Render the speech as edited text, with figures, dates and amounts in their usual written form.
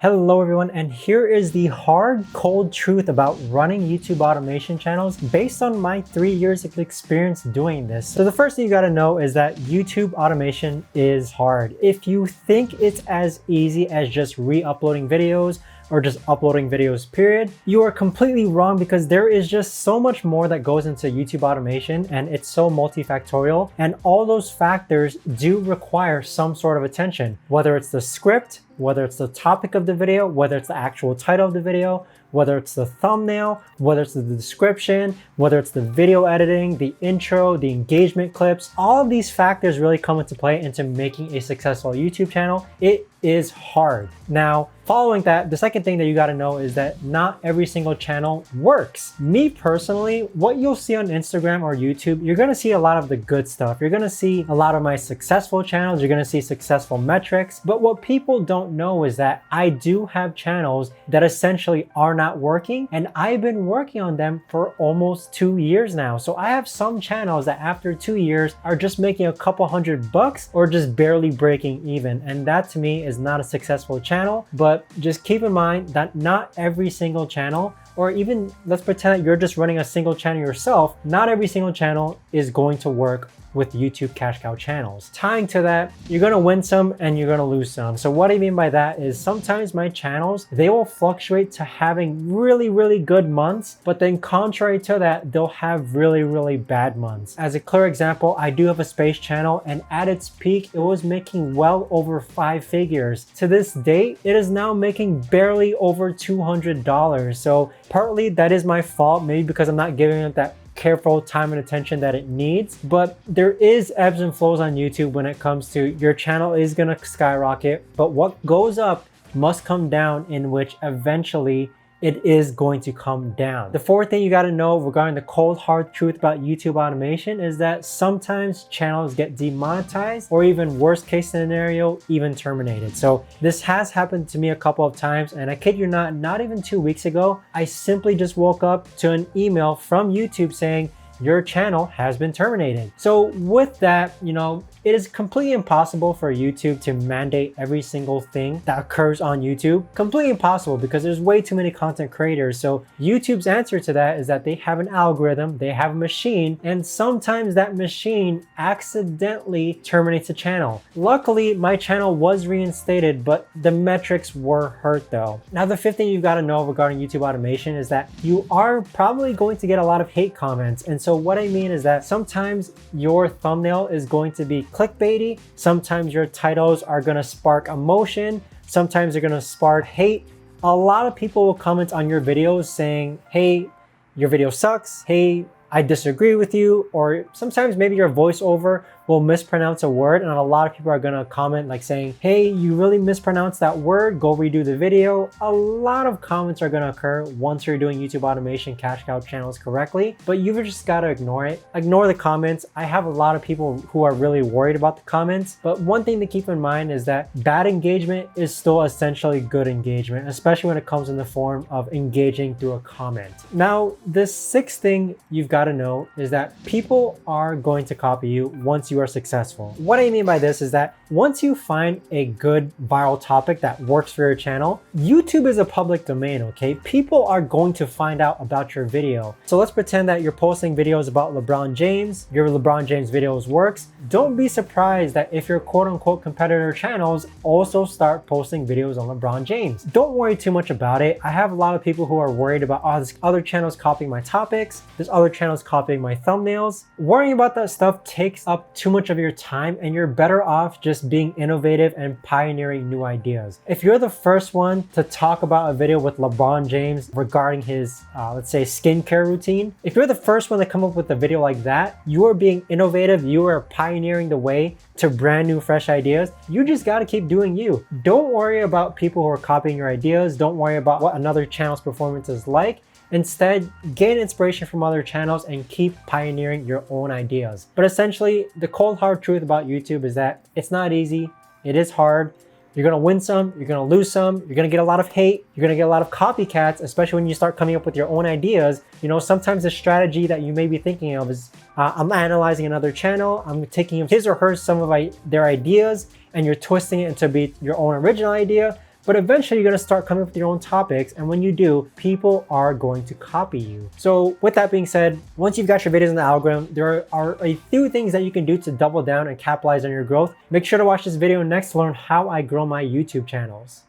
Hello everyone, and here is the hard, cold truth about running YouTube automation channels based on my 3 years of experience doing this. So the first thing you gotta know is that YouTube automation is hard. If you think it's as easy as just re-uploading videos or just uploading videos period, you are completely wrong because there is just so much more that goes into YouTube automation and it's so multifactorial, and all those factors do require some sort of attention, whether it's the script, whether it's the topic of the video, whether it's the actual title of the video, whether it's the thumbnail, whether it's the description, whether it's the video editing, the intro, the engagement clips. All of these factors really come into play into making a successful YouTube channel. It is hard. Now, following that, the second thing that you got to know is that not every single channel works. Me personally, what you'll see on Instagram or YouTube, you're going to see a lot of the good stuff. You're going to see a lot of my successful channels. You're going to see successful metrics. But what people don't know is that I do have channels that essentially are not working, and I've been working on them for almost 2 years now. So I have some channels that after 2 years are just making a couple $100 or just barely breaking even. And that to me is not a successful channel. But just keep in mind that not every single channel, or even let's pretend that you're just running a single channel yourself, not every single channel is going to work with YouTube cash cow channels. Tying to that, you're gonna win some and you're gonna lose some. So what I mean by that is sometimes my channels, they will fluctuate to having really good months, but then contrary to that, they'll have really bad months. As a clear example, I do have a space channel, and at its peak, it was making well over 5 figures. To this date, it is now making barely over $200. So partly that is my fault, maybe because I'm not giving it that careful time and attention that it needs. But there is ebbs and flows on YouTube when it comes to your channel is gonna skyrocket, but what goes up must come down, in which eventually it is going to come down. The fourth thing you got to know regarding the cold hard truth about YouTube automation is that sometimes channels get demonetized, or even worst case scenario, even terminated. So this has happened to me a couple of times, and I kid you not even 2 weeks ago, I simply just woke up to an email from YouTube saying, your channel has been terminated. So with that, it is completely impossible for YouTube to mandate every single thing that occurs on YouTube. Completely impossible, because there's way too many content creators. So YouTube's answer to that is that they have an algorithm, they have a machine, and sometimes that machine accidentally terminates a channel. Luckily, my channel was reinstated, but the metrics were hurt though. Now, the fifth thing you got to know regarding YouTube automation is that you are probably going to get a lot of hate comments. And so what I mean is that sometimes your thumbnail is going to be clickbaity, sometimes your titles are going to spark emotion, sometimes they're going to spark hate. A lot of people will comment on your videos saying, hey, your video sucks, hey, I disagree with you, or sometimes maybe your voiceover will mispronounce a word, and a lot of people are gonna comment like saying, hey, you really mispronounced that word, go redo the video. A lot of comments are gonna occur once you're doing YouTube automation cash cow channels correctly, but you've just gotta ignore it. Ignore the comments. I have a lot of people who are really worried about the comments, but one thing to keep in mind is that bad engagement is still essentially good engagement, especially when it comes in the form of engaging through a comment. Now, the sixth thing you've gotta know is that people are going to copy you once you are successful. What I mean by this is that once you find a good viral topic that works for your channel, YouTube is a public domain, okay? People are going to find out about your video. So let's pretend that you're posting videos about LeBron James, your LeBron James videos works. Don't be surprised that if your quote unquote competitor channels also start posting videos on LeBron James. Don't worry too much about it. I have a lot of people who are worried about, oh, this other channel's copying my topics, this other channel's copying my thumbnails. Worrying about that stuff takes up too much of your time, and you're better off just being innovative and pioneering new ideas. If you're the first one to talk about a video with LeBron James regarding his, let's say, skincare routine, if you're the first one to come up with a video like that, you are being innovative, you are pioneering the way to brand new, fresh ideas. You just got to keep doing you. Don't worry about people who are copying your ideas. Don't worry about what another channel's performance is like. Instead, gain inspiration from other channels and keep pioneering your own ideas. But essentially, the cold hard truth about YouTube is that it's not easy. It is hard. You're gonna win some, you're gonna lose some, you're gonna get a lot of hate, you're gonna get a lot of copycats, especially when you start coming up with your own ideas. Sometimes the strategy that you may be thinking of is, I'm analyzing another channel, I'm taking his or her some of their ideas, and you're twisting it into be your own original idea. But eventually you're gonna start coming up with your own topics, and when you do, people are going to copy you. So with that being said, once you've got your videos in the algorithm, there are a few things that you can do to double down and capitalize on your growth. Make sure to watch this video next to learn how I grow my YouTube channels.